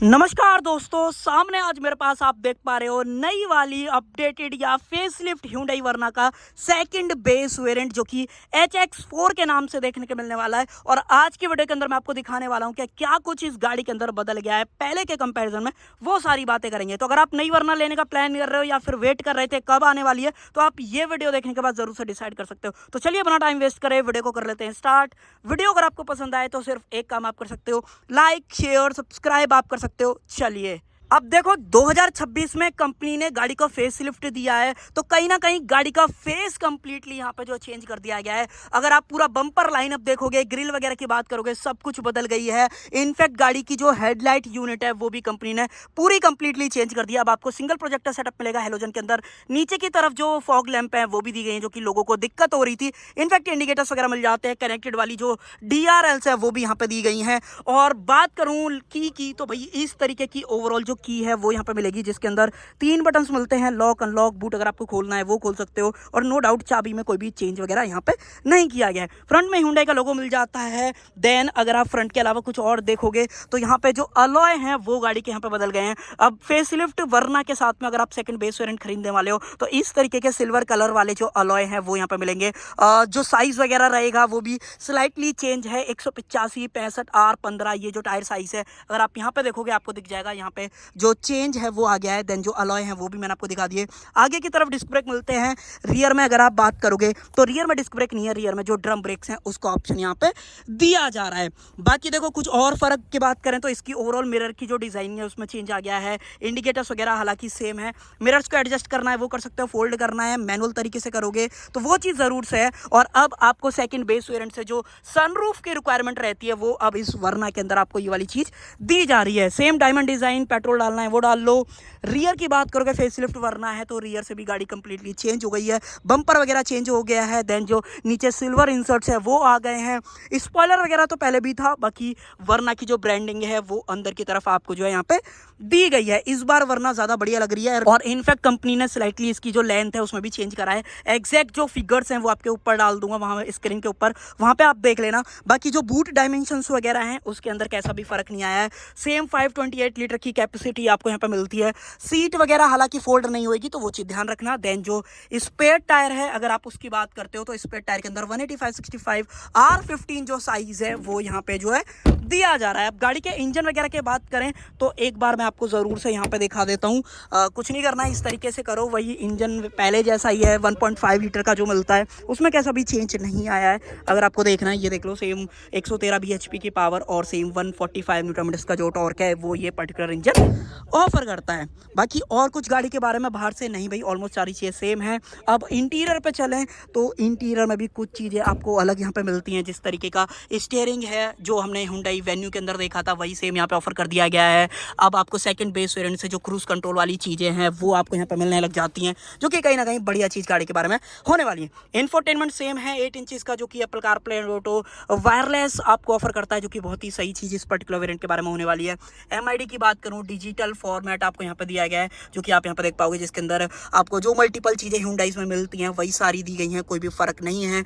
नमस्कार दोस्तों, सामने आज मेरे पास आप देख पा रहे हो नई वाली अपडेटेड या फेसलिफ्ट Hyundai वर्ना का सेकंड बेस वेरिएंट जो कि HX4 के नाम से देखने को मिलने वाला है। और आज की वीडियो के अंदर मैं आपको दिखाने वाला हूं कि क्या कुछ इस गाड़ी के अंदर बदल गया है पहले के कंपैरिजन में, वो सारी बातें करेंगे। तो अगर आप नई वर्ना लेने का प्लान कर रहे हो या फिर वेट कर रहे थे कब आने वाली है, तो आप ये वीडियो देखने के बाद जरूर से डिसाइड कर सकते हो। तो चलिए अपना टाइम वेस्ट करें, वीडियो को कर लेते हैं स्टार्ट। वीडियो अगर आपको पसंद आए तो सिर्फ एक काम आप कर सकते हो, लाइक शेयर सब्सक्राइब आप कर सकते हो। चलिए अब देखो, 2026 में कंपनी ने गाड़ी को फेस लिफ्ट दिया है, तो कहीं ना कहीं गाड़ी का फेस कंप्लीटली यहाँ पे जो चेंज कर दिया गया है। अगर आप पूरा बम्पर लाइनअप देखोगे, ग्रिल वगैरह की बात करोगे, सब कुछ बदल गई है। इनफैक्ट गाड़ी की जो हेडलाइट यूनिट है वो भी कंपनी ने पूरी कंप्लीटली चेंज कर दिया। अब आपको सिंगल प्रोजेक्टर सेटअप मिलेगा हेलोजन के अंदर। नीचे की तरफ जो फॉग लैंप है वो भी दी गई है, जो कि लोगों को दिक्कत हो रही थी। इनफैक्ट इंडिकेटर्स वगैरह मिल जाते हैं। कनेक्टेड वाली जो DRLs है वो भी यहाँ पे दी गई हैं। और बात करूँ की तो भाई इस तरीके की ओवरऑल जो की है वो यहाँ पे मिलेगी, जिसके अंदर 3 बटन्स मिलते हैं, लॉक अनलॉक बूट। अगर आपको खोलना है वो खोल सकते हो। और नो डाउट चाबी में कोई भी चेंज वगैरह यहाँ पे नहीं किया गया है। फ्रंट में Hyundai का लोगो मिल जाता है। देन अगर आप फ्रंट के अलावा कुछ और देखोगे तो यहाँ पे जो अलॉय हैं वो गाड़ी के यहाँ पे बदल गए हैं। अब फेसलिफ्ट वर्ना के साथ में अगर आप सेकंड बेस वेरिएंट खरीदने वाले हो तो इस तरीके के सिल्वर कलर वाले जो अलॉय हैं वो यहाँ पे मिलेंगे। जो साइज वगैरह रहेगा वो भी स्लाइटली चेंज है। 185 65 R15 ये जो टायर साइज है, अगर आप यहाँ पे देखोगे आपको दिख जाएगा। यहाँ पे जो चेंज है वो आ गया है। देन जो अलॉय है वो भी मैंने आपको दिखा दिए। आगे की तरफ डिस्क ब्रेक मिलते हैं। रियर में अगर आप बात करोगे तो रियर में डिस्क ब्रेक नहीं है, रियर में जो ड्रम ब्रेक्स हैं उसका ऑप्शन यहाँ पे दिया जा रहा है। बाकी देखो, कुछ और फर्क की बात करें तो इसकी ओवरऑल मिरर की जो डिजाइन है उसमें चेंज आ गया है। इंडिकेटर्स वगैरह हालांकि सेम है। मिरर्स को एडजस्ट करना है वो कर सकते हो, फोल्ड करना है मैनुअल तरीके से करोगे तो वो चीज जरूर से है। और अब आपको सेकंड बेस वेरिएंट से जो सनरूफ की रिक्वायरमेंट रहती है वो अब इस वर्ना के अंदर आपको ये वाली चीज दी जा रही है। सेम डायमंड डिजाइन, पेट्रोल डालना है वो डाल लो। रियर की बात करोगे, फेसलिफ्ट वर्ना है तो रियर से भी गाड़ी कंप्लीटली चेंज हो गई है। बम्पर वगैरह चेंज हो गया है। देन जो नीचे सिल्वर इंसर्ट्स है वो आ गए हैं। स्पॉइलर वगैरह तो पहले भी था, बाकी वर्ना की जो ब्रांडिंग है वो अंदर की तरफ आपको जो है यहाँ पे दी गई है। इस बार वर्ना ज्यादा बढ़िया लग रही है। और इनफैक्ट कंपनी ने स्लाइटली इसकी जो लेंथ है उसमें भी चेंज करा है। एग्जैक्ट जो फिगर्स हैं वो आपके ऊपर डाल दूंगा वहां स्क्रीन के ऊपर, वहां पे आप देख लेना। बाकी जो बूट डायमेंशंस वगैरह हैं उसके अंदर कैसा भी फर्क नहीं आया है। सेम 528 लीटर की कैपेसिटी आपको यहाँ पे मिलती है। सीट वगैरह हालांकि फोल्ड नहीं होगी तो वो चीज ध्यान रखना। देन जो स्पेयर टायर है अगर आप उसकी बात करते हो तो स्पेयर टायर के अंदर 185/65 R15 जो साइज है वो यहाँ पे जो है दिया जा रहा है। अब गाड़ी के इंजन वगैरह की बात करें तो एक बार मैं आपको जरूर से यहाँ पे दिखा देता हूँ। कुछ नहीं करना है, इस तरीके से करो, वही इंजन पहले जैसा ही है। 1.5 लीटर का जो मिलता है उसमें कैसा भी चेंज नहीं आया है। अगर आपको देखना है ये देख लो, सेम 113 bhp की पावर और सेम 145 न्यूटन मीटर का जो टॉर्क है वो ये पर्टिकुलर इंजन ऑफर करता है। बाकी और कुछ गाड़ी के बारे में बाहर से नहीं भाई, ऑलमोस्ट सारी चीज़ें सेम है। अब इंटीरियर पे चलें तो इंटीरियर में भी कुछ चीज़ें आपको अलग यहाँ पे मिलती हैं। जिस तरीके का स्टीयरिंग है जो हमने Hyundai वेन्यू के अंदर देखा था वही सेम यहाँ पे ऑफर कर दिया गया है। अब आपको सेकंड बेस वेरिएंट से जो क्रूज कंट्रोल वाली चीज़ें हैं वो आपको यहाँ पे मिलने लग जाती हैं, जो कि कहीं ना कहीं बढ़िया चीज़ गाड़ी के बारे में होने वाली है। इंफोटेनमेंट सेम है 8 इंचेस का, जो कि Apple CarPlay and auto wireless आपको ऑफर करता है, जो कि बहुत ही सही चीज़ इस पर्टिकुलर वेरिएंट के बारे में होने वाली है। MID की बात करूँ, डिजिटल फॉर्मेट आपको यहाँ पे दिया गया है, जो कि आप यहाँ पे देख पाओगे, जिसके अंदर आपको जो मल्टीपल चीज़ें Hyundai में मिलती हैं वही सारी दी गई हैं, कोई भी फर्क नहीं है।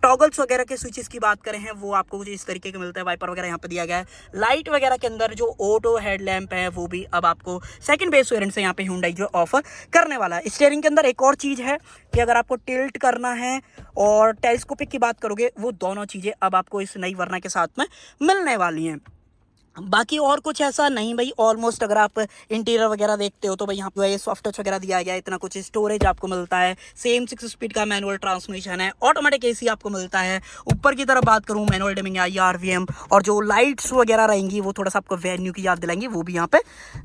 टॉगल्स वगैरह के स्विचेस की बात करें हैं वो आपको कुछ इस तरीके के मिलते हैं। वाइपर वगैरह यहाँ पे दिया गया है। लाइट वगैरह के अंदर जो ऑटो हेडलैम्प है वो भी अब आपको सेकंड बेस वेरिएंट से यहाँ पे Hyundai जो ऑफर करने वाला है। स्टीयरिंग के अंदर एक और चीज़ है कि अगर आपको टिल्ट करना है और टेलीस्कोपिक की बात करोगे, वो दोनों चीज़ें अब आपको इस नई वर्ना के साथ में मिलने वाली हैं। बाकी और कुछ ऐसा नहीं भाई, ऑलमोस्ट अगर आप इंटीरियर वगैरह देखते हो तो भाई यहाँ पे सॉफ्ट टच वगैरह दिया गया है। इतना कुछ स्टोरेज आपको मिलता है। सेम 6 स्पीड का मैनुअल ट्रांसमिशन है। ऑटोमेटिक AC आपको मिलता है। ऊपर की तरफ बात करूँ, मैनुअल डिमिंग RVM और जो लाइट्स वगैरह रहेंगी वो थोड़ा सा आपको वेन्यू की याद दिलाएंगी, वो भी यहाँ पे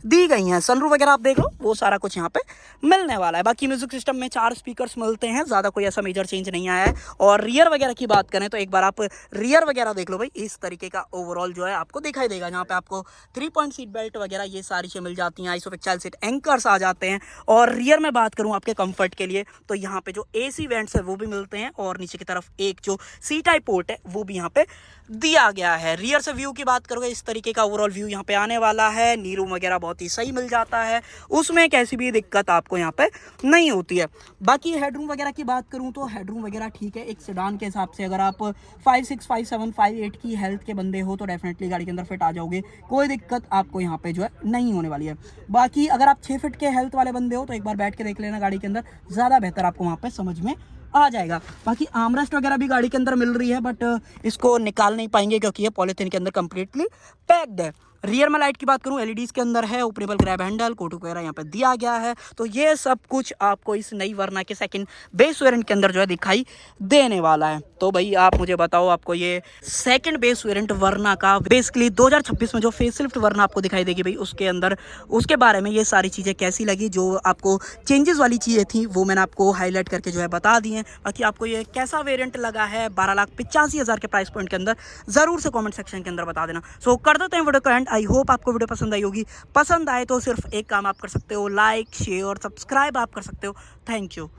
दी गई हैं। सनरूफ वगैरह आप देख लो, वो सारा कुछ यहाँ पे मिलने वाला है। बाकी म्यूजिक सिस्टम में 4 स्पीकर्स मिलते हैं, ज़्यादा कोई ऐसा मेजर चेंज नहीं आया है। और रियर वगैरह की बात करें तो एक बार आप रियर वगैरह देख लो भाई, इस तरीके का ओवरऑल जो है आपको दिखाई देगा, जहाँ पे आपको 3 पॉइंट सीट बेल्ट वगैरह ये सारी चीज़ें मिल जाती हैं। आइसोफिक चाइल्ड सीट एंकर्स आ जाते हैं। और रियर में बात करूं आपके कंफर्ट के लिए तो यहाँ पे जो AC वेंट्स है वो भी मिलते हैं। और नीचे की तरफ एक जो C टाइप पोर्ट है वो भी यहाँ पे दिया गया है। रियर से व्यू की बात करोगे, इस तरीके का ओवरऑल व्यू यहाँ पे आने वाला है। नी रूम वगैरह बहुत ही सही मिल जाता है, उसमें कैसी भी दिक्कत आपको यहाँ पे नहीं होती है। बाकी हेडरूम वगैरह की बात करूँ तो हेडरूम वगैरह ठीक है, एक सेडान के हिसाब से। अगर आप 5'6", 5'7", 5'8" की हेल्थ के बंदे हो तो डेफिनेटली गाड़ी के अंदर फिट आ जाओगे। जाओगे, कोई दिक्कत आपको यहाँ पे जो है नहीं होने वाली है। बाकी अगर आप 6 फीट के हेल्थ वाले बंदे हो तो एक बार बैठ के देख लेना गाड़ी के अंदर, ज़्यादा बेहतर आपको वहाँ पे समझ में आ जाएगा। बाकी आर्मरेस्ट वगैरह भी गाड़ी के अंदर मिल रही है, बट इसको निकाल नहीं पाएंगे क्योंकि ये पॉलीथीन के अंदर कंप्लीटली पैक्ड है। रियर में लाइट की बात करूं, एलईडीज के अंदर है, ओपनेबल ग्रैब हैंडल, कोटू वगैरह यहाँ पे दिया गया है। तो ये सब कुछ आपको इस नई वरना के सेकंड बेस वेरिएंट के अंदर जो है दिखाई देने वाला है। तो भाई आप मुझे बताओ, आपको ये सेकंड बेस वेरिएंट वरना का बेसिकली 2026 में जो फेसलिफ्ट वरना आपको दिखाई देगी भाई, उसके अंदर उसके बारे में ये सारी चीज़ें कैसी लगी, जो आपको चेंजेस वाली चीज़ें थी वो मैंने आपको हाईलाइट करके जो है बता दी हैं। बाकी आपको ये कैसा वेरिएंट लगा है 12,85,000 के प्राइस पॉइंट के अंदर, ज़रूर से कमेंट सेक्शन के अंदर बता देना। सो कर देते हैं वीडियो का एंड। आई होप आपको वीडियो पसंद आई होगी। पसंद आए तो सिर्फ एक काम आप कर सकते हो, लाइक शेयर और सब्सक्राइब आप कर सकते हो। Thank you.